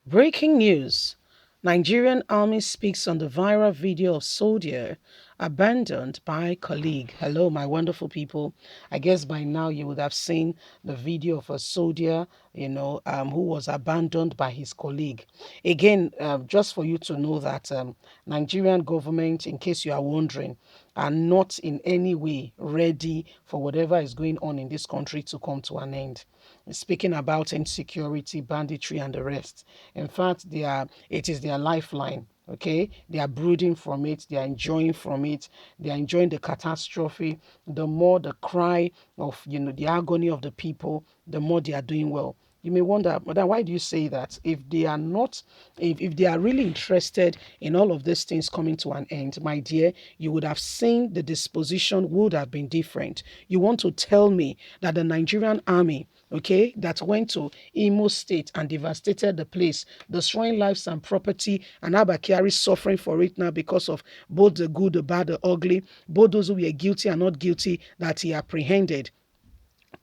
Breaking news. Nigerian army speaks on the viral video of soldier abandoned by colleague. Hello, my wonderful people. I guess by now you would have seen the video of a soldier, who was abandoned by his colleague. Again, just for you to know that Nigerian government, in case you are wondering, are not in any way ready for whatever is going on in this country to come to an end. Speaking about insecurity, banditry, and the rest. In fact, it is their lifeline. Okay, they are brooding from it, they are enjoying from it, they are enjoying the catastrophe. The more the cry of the agony of the people, the more they are doing well. You may wonder, but then why do you say that? If they are not, if they are really interested in all of these things coming to an end, my dear, you would have seen the disposition would have been different. You want to tell me that the Nigerian army, okay, that went to Imo State and devastated the place, destroying lives and property, and Abakari suffering for it now because of both the good, the bad, the ugly, both those who were guilty and not guilty, that he apprehended,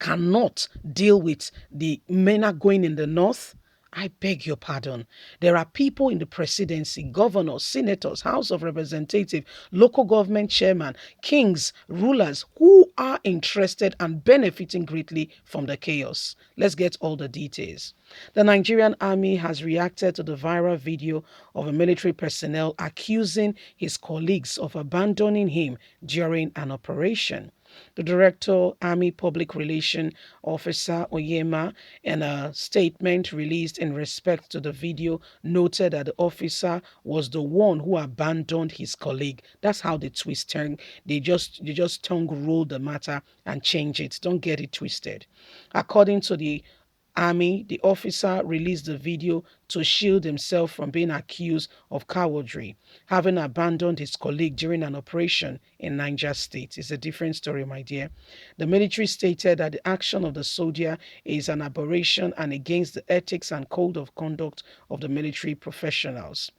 cannot deal with the men are going in the north. I beg your pardon. There are people in the presidency, governors, senators, House of Representatives, local government chairman, kings, rulers who are interested and benefiting greatly from the chaos. Let's get all the details. The Nigerian army has reacted to the viral video of a military personnel accusing his colleagues of abandoning him during an operation. The Director, Army Public Relation Officer Oyema, in a statement released in respect to the video, noted that the officer was the one who abandoned his colleague. That's how they twist turn. They just tongue roll the matter and change it. Don't get it twisted. According to the Army, the officer released the video to shield himself from being accused of cowardry, having abandoned his colleague during an operation in Niger State. It's a different story, my dear. The military stated that the action of the soldier is an aberration and against the ethics and code of conduct of the military professionals.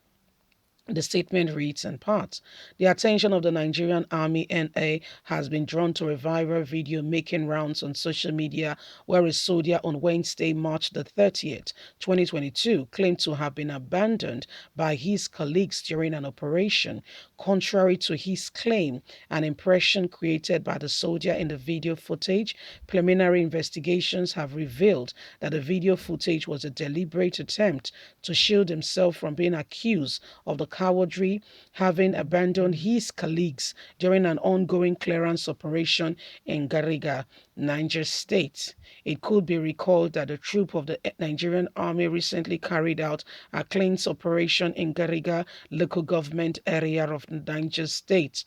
The statement reads in part, the attention of the Nigerian Army NA has been drawn to a viral video making rounds on social media where a soldier on Wednesday, March the 30th, 2022, claimed to have been abandoned by his colleagues during an operation. Contrary to his claim, an impression created by the soldier in the video footage, preliminary investigations have revealed that the video footage was a deliberate attempt to shield himself from being accused of the cowardry, having abandoned his colleagues during an ongoing clearance operation in Gariga, Niger State. It could be recalled that a troop of the Nigerian army recently carried out a clearance operation in Gariga local government area of Niger State.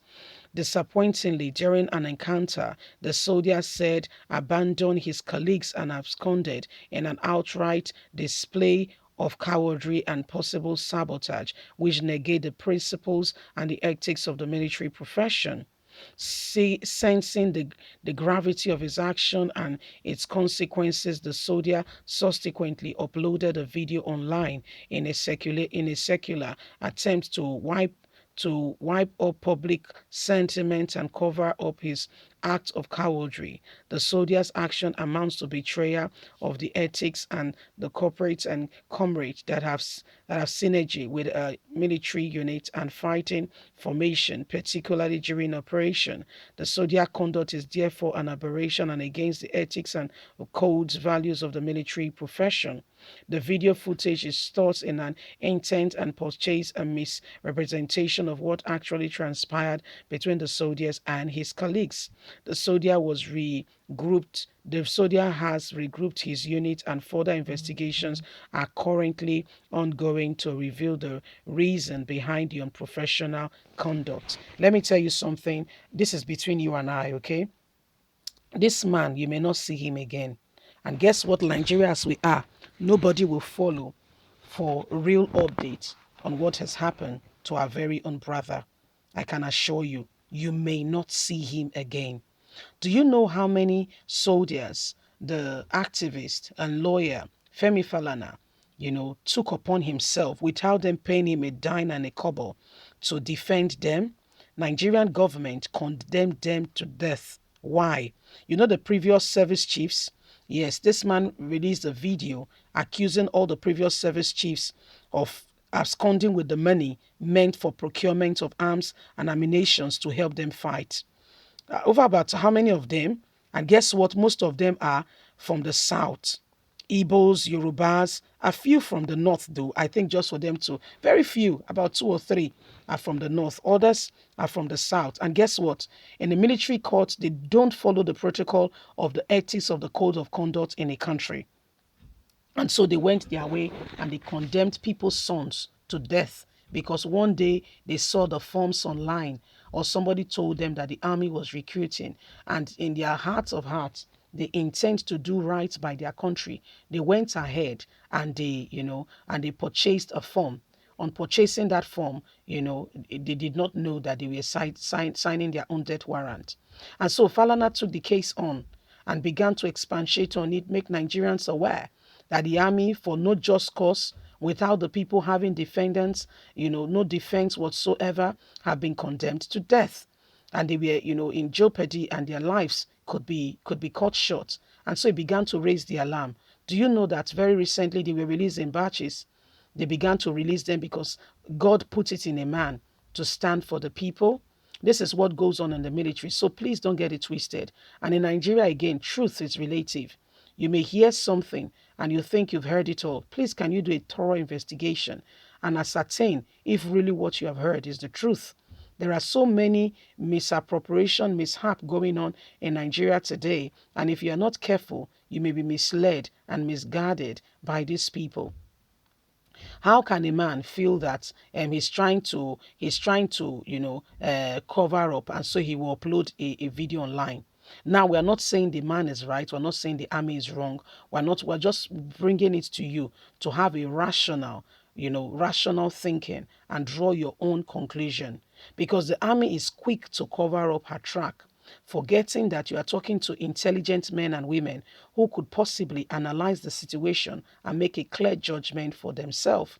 Disappointingly, during an encounter, the soldier said abandoned his colleagues and absconded in an outright display of cowardry and possible sabotage, which negate the principles and the ethics of the military profession. Sensing the gravity of his action and its consequences, the soldier subsequently uploaded a video online in a secular attempt to wipe up public sentiment and cover up his act of cowardry. The soldier's action amounts to betrayal of the ethics and the corporates and comrades that have synergy with a military unit and fighting formation, particularly during operation. The soldier conduct is therefore an aberration and against the ethics and codes values of the military profession. The video footage is thought in an intent and portrays a misrepresentation of what actually transpired between the soldiers and his colleagues. The soldier was regrouped. The soldier has regrouped his unit, and further investigations are currently ongoing to reveal the reason behind the unprofessional conduct. Let me tell you something. This is between you and I, okay? This man, you may not see him again. And guess what, Nigeria as we are, nobody will follow for real updates on what has happened to our very own brother. I can assure you, you may not see him again. Do you know how many soldiers the activist and lawyer Femi Falana, took upon himself without them paying him a dime and a kobo to defend them? Nigerian government condemned them to death. Why? You know the previous service chiefs, Yes, this man released a video accusing all the previous service chiefs of absconding with the money meant for procurement of arms and ammunition to help them fight. Over about how many of them? And guess what? Most of them are from the south. Igbos, Yorubas, a few from the north, though. I think just for them to, very few, about two or three are from the north. Others are from the south. And guess what? In the military court, they don't follow the protocol of the ethics of the code of conduct in a country. And so they went their way and they condemned people's sons to death because one day they saw the forms online or somebody told them that the army was recruiting. And in their hearts of hearts, they intend to do right by their country. They went ahead and they purchased a form. On purchasing that form, they did not know that they were signing their own death warrant. And so Falana took the case on and began to expatiate on it, make Nigerians aware that the army, for no just cause, without the people having defendants, no defense whatsoever, have been condemned to death. And they were, in jeopardy and their lives could be cut short. And so it began to raise the alarm. Do you know that very recently they were released in batches? They began to release them because God put it in a man to stand for the people. This is what goes on in the military. So please don't get it twisted. And in Nigeria, again, truth is relative. You may hear something and you think you've heard it all. Please, can you do a thorough investigation and ascertain if really what you have heard is the truth? There are so many misappropriation, mishap going on in Nigeria today. And if you are not careful, you may be misled and misguided by these people. How can a man feel that he's trying to cover up, and so he will upload a video online? Now we are not saying the man is right. We're not saying the army is wrong. We're just bringing it to you to have a rational thinking and draw your own conclusion, because the army is quick to cover up her track, forgetting that you are talking to intelligent men and women who could possibly analyze the situation and make a clear judgment for themselves.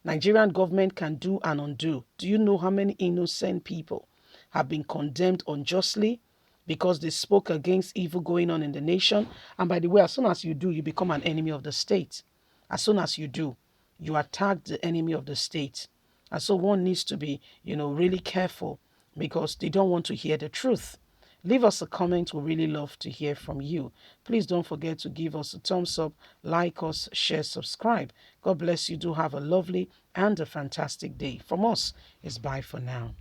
Nigerian government can do and undo. Do you know how many innocent people have been condemned unjustly because they spoke against evil going on in the nation? And by the way, as soon as you do, you become an enemy of the state. As soon as you do, you attack the enemy of the state. And so one needs to be, really careful because they don't want to hear the truth. Leave us a comment. We really love to hear from you. Please don't forget to give us a thumbs up, like us, share, subscribe. God bless you. Do have a lovely and a fantastic day. From us, it's bye for now.